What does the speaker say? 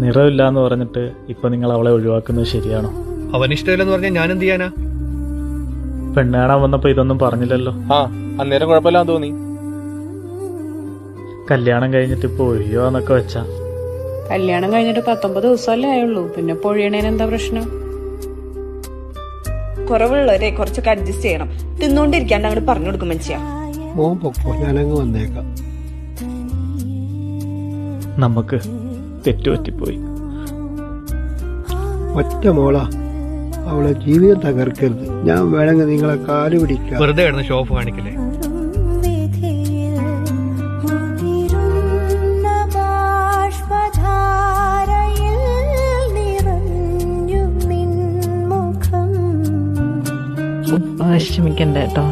നിറമില്ലാന്ന് പറഞ്ഞിട്ട് ഇപ്പൊ നിങ്ങൾ അവളെ ഒഴിവാക്കുന്നത് ശരിയാണോ? അവനിഷ്ടമില്ലെന്ന് പറഞ്ഞാൽ ഞാൻ എന്ത് ചെയ്യാനാ? പെണ്ണ് കാണാൻ വന്നപ്പോ ഇതൊന്നും പറഞ്ഞില്ലല്ലോ. അന്നേരം കുഴപ്പമില്ലാന്ന് തോന്നി. കല്യാണം കഴിഞ്ഞിട്ട് ഇപ്പൊ ഒഴിയുവാന്നൊക്കെ വെച്ചാ. കല്യാണം കഴിഞ്ഞിട്ട് 19 ദിവസമല്ലേ ആയുള്ളൂ, പിന്നെ പൊഴിയണേന് എന്താ പ്രശ്നം? കുറവുള്ളവരെ കുറച്ചൊക്കെ അഡ്ജസ്റ്റ് ചെയ്യണം. തിന്നോണ്ടിരിക്കാണ്ട് അങ്ങോട്ട് പറഞ്ഞു കൊടുക്കും മനുഷ്യ. മോൻ പൊക്കോ, ഞാനങ്ങ് വന്നേക്കാം. നമുക്ക് തെറ്റുപറ്റിപ്പോയി. ഒറ്റ മോളാ, അവളെ ജീവിതം തകർക്കരുത്. ഞാൻ വേണമെങ്കിൽ നിങ്ങളെ കാല് പിടിക്കാം. വെറുതെ കിടന്ന് ഷോ ഓഫ് കാണിക്കില്ലേ? വിഷമിക്കണ്ട കേട്ടോ.